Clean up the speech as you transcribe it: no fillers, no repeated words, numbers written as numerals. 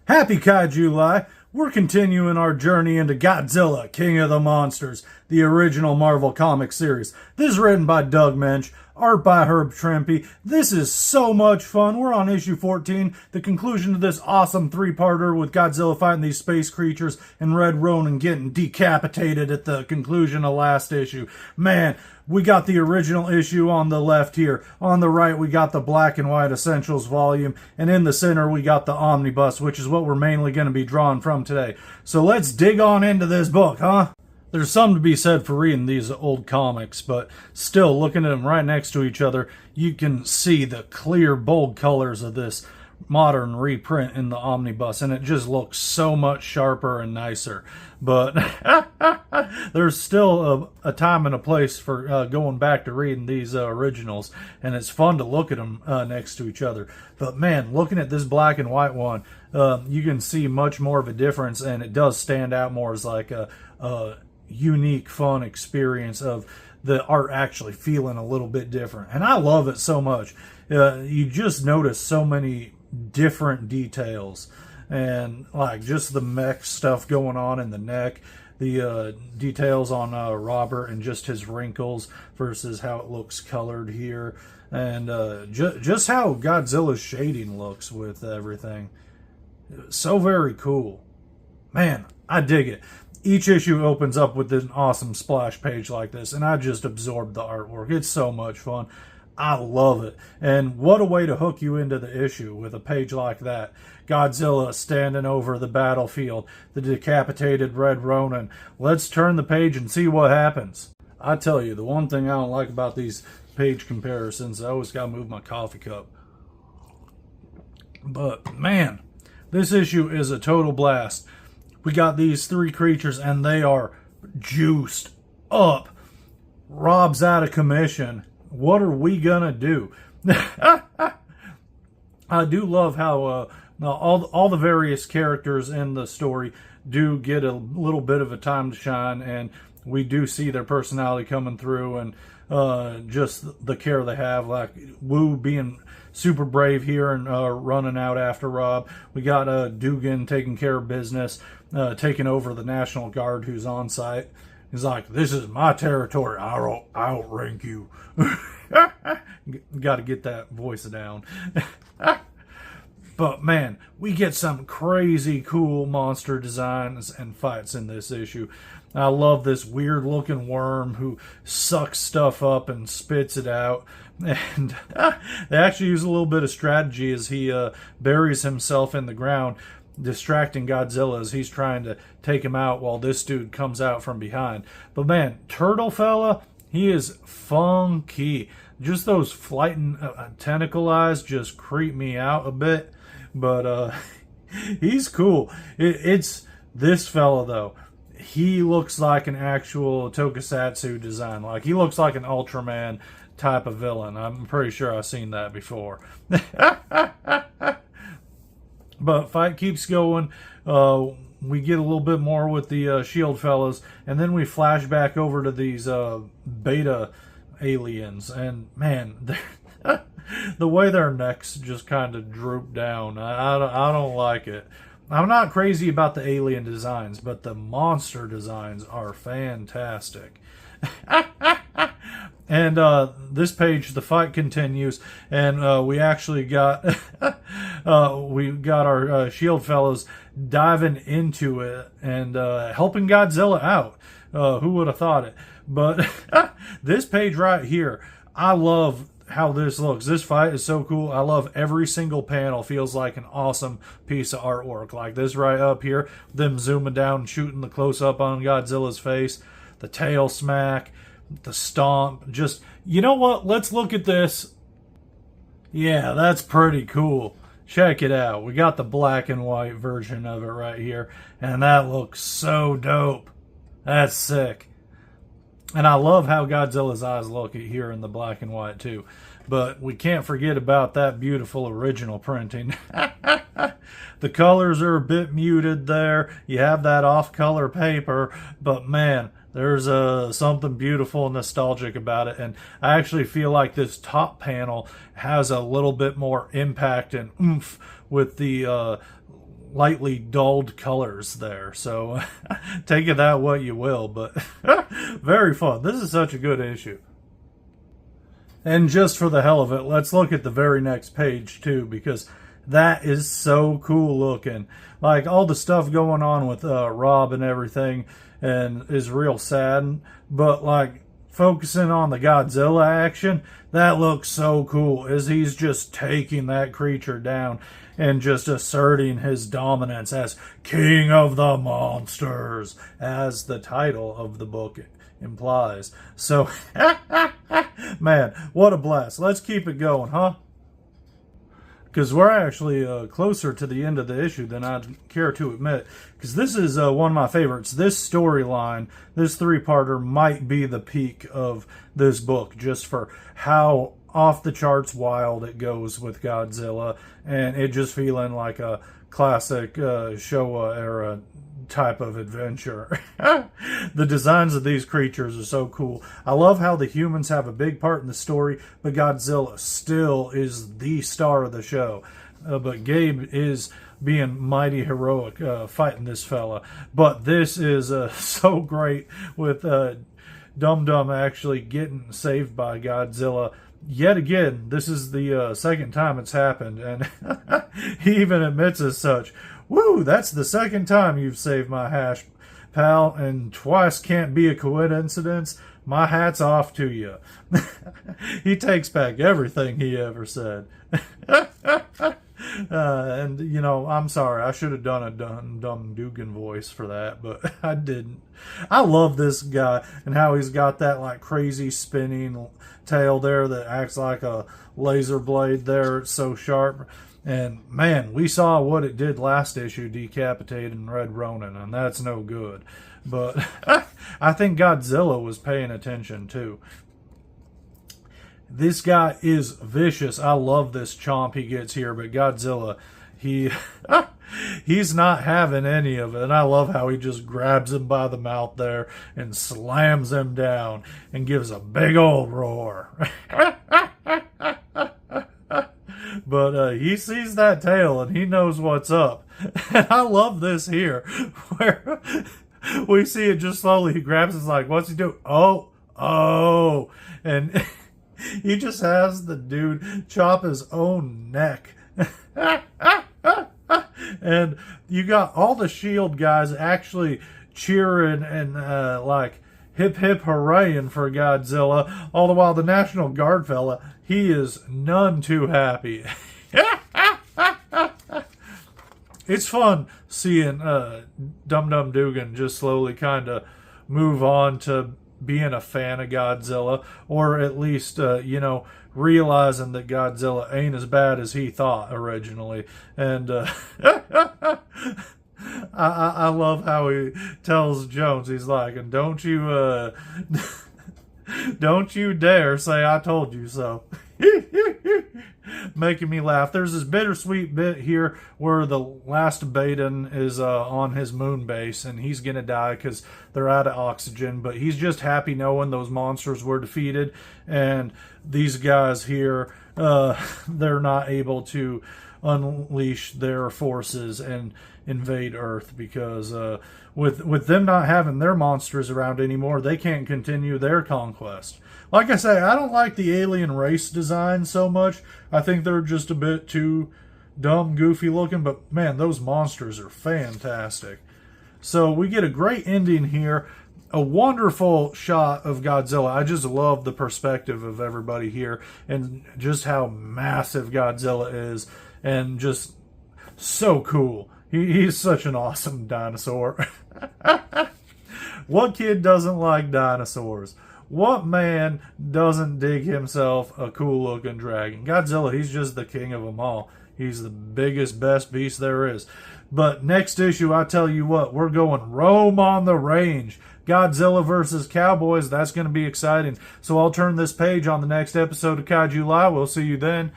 Happy Kaiju Lai! We're continuing our journey into Godzilla, King of the Monsters, the original Marvel comic series. This is written by Doug Moench, art by Trimpe. This is so much fun. We're on issue 14, the conclusion to this awesome three-parter with Godzilla fighting these space creatures and Red Ronin getting decapitated at the conclusion of last issue. Man, we got the original issue on the left here. On the right, we got the black and white essentials volume. And in the center, we got the omnibus, which is what we're mainly going to be drawing from today. So let's dig on into this book, huh? There's something to be said for reading these old comics, but still, looking at them right next to each other, you can see the clear, bold colors of this modern reprint in the omnibus, and it just looks so much sharper and nicer. But there's still a time and a place for going back to reading these originals, and it's fun to look at them next to each other. But man, looking at this black and white one, you can see much more of a difference, and it does stand out more as like a unique, fun experience of the art actually feeling a little bit different. And I love it so much. You just notice so many different details, and like just the mech stuff going on in the neck, the details on Robert and just his wrinkles versus how it looks colored here, and just how Godzilla's shading looks with everything. So very cool. Man, I dig it. Each issue opens up with an awesome splash page like this, and I just absorbed the artwork. It's so much fun. I love it. And what a way to hook you into the issue with a page like that. Godzilla standing over the battlefield, the decapitated Red Ronin. Let's turn the page and see what happens. I tell you, the one thing I don't like about these page comparisons, I always gotta move my coffee cup. But man, this issue is a total blast. We got these three creatures and they are juiced up. Rob's out of commission. What are we gonna do? I do love how all the various characters in the story do get a little bit of a time to shine, and we do see their personality coming through, and just the care they have, like Wu being super brave here and running out after Rob. We got Dugan taking care of business, taking over the National Guard who's on site. He's like, this is my territory. I'll outrank you. Got to get that voice down. But man, we get some crazy cool monster designs and fights in this issue. I love this weird looking worm who sucks stuff up and spits it out. And they actually use a little bit of strategy as he buries himself in the ground, distracting Godzilla as he's trying to take him out while this dude comes out from behind. But man, Turtle Fella, he is funky. Just those flighting tentacle eyes just creep me out a bit. But he's cool. It's this fella, though. He looks like an actual tokusatsu design. Like, he looks like an Ultraman type of villain. I'm pretty sure I've seen that before. But fight keeps going. We get a little bit more with the shield fellas, and then we flash back over to these beta aliens, and man, the way their necks just kind of droop down, I don't like it. I'm not crazy about the alien designs, but the monster designs are fantastic. And this page, the fight continues, and we actually got our shield fellows diving into it and helping Godzilla out. Who would have thought it? But this page right here, I love how this looks. This fight is so cool. I love every single panel. Feels like an awesome piece of artwork. Like this right up here, them zooming down and shooting the close-up on Godzilla's face, the tail smack, the stomp. Just, you know what? Let's look at this. Yeah, that's pretty cool. Check it out. We got the black and white version of it right here, and that looks so dope. That's sick. And I love how Godzilla's eyes look here in the black and white too. But we can't forget about that beautiful original printing. The colors are a bit muted there. You have that off-color paper, but man, there's something beautiful and nostalgic about it. And I actually feel like this top panel has a little bit more impact and oomph with the lightly dulled colors there. So take it that what you will, but very fun. This is such a good issue. And just for the hell of it, let's look at the very next page too, because that is so cool looking. Like all the stuff going on with Rob and everything and is real sad, but like focusing on the Godzilla action, that looks so cool as he's just taking that creature down and just asserting his dominance as King of the Monsters, as the title of the book implies. So, man, what a blast. Let's keep it going, huh? Because we're actually closer to the end of the issue than I'd care to admit. Because this is one of my favorites. This storyline, this three-parter, might be the peak of this book, just for how off the charts wild it goes with Godzilla, and it just feeling like a classic Showa era type of adventure. The designs of these creatures are so cool. I love how the humans have a big part in the story, but Godzilla still is the star of the show. But Gabe is being mighty heroic fighting this fella. But this is so great with Dum Dum actually getting saved by Godzilla. Yet again, this is the second time it's happened, and he even admits as such. Woo, that's the second time you've saved my hash, pal, and twice can't be a coincidence. My hat's off to you. He takes back everything he ever said. And, you know, I'm sorry. I should have done a Dumb Dugan voice for that, but I didn't. I love this guy and how he's got that, like, crazy spinning tail there that acts like a laser blade there. It's so sharp. And, man, we saw what it did last issue, decapitating Red Ronin, and that's no good. But I think Godzilla was paying attention, too. This guy is vicious. I love this chomp he gets here, but Godzilla, he's not having any of it. And I love how he just grabs him by the mouth there and slams him down and gives a big old roar. But he sees that tail and he knows what's up. And I love this here, where we see it just slowly. He grabs it, like, what's he do? Oh. And he just has the dude chop his own neck. And you got all the S.H.I.E.L.D. guys actually cheering and like hip hip hooraying for Godzilla, all the while the National Guard fella, he is none too happy. It's fun seeing Dum Dum Dugan just slowly kind of move on to being a fan of Godzilla, or at least, you know, realizing that Godzilla ain't as bad as he thought originally. And I love how he tells Jones, he's like, and don't you dare say I told you so. Making me laugh. There's this bittersweet bit here where the last Baden is on his moon base and he's gonna die because they're out of oxygen, but he's just happy knowing those monsters were defeated, and these guys here, they're not able to unleash their forces and invade Earth because with them not having their monsters around anymore, they can't continue their conquest. Like I say, I don't like the alien race design so much. I think they're just a bit too dumb, goofy looking, but man, those monsters are fantastic. So we get a great ending here. A wonderful shot of Godzilla. I just love the perspective of everybody here and just how massive Godzilla is, and just so cool. He's such an awesome dinosaur. What kid doesn't like dinosaurs? What man doesn't dig himself a cool-looking dragon? Godzilla, he's just the king of them all. He's the biggest, best beast there is. But next issue, I tell you what, we're going Rome on the range. Godzilla versus Cowboys. That's going to be exciting. So I'll turn this page on the next episode of Kaiju Live. We'll see you then.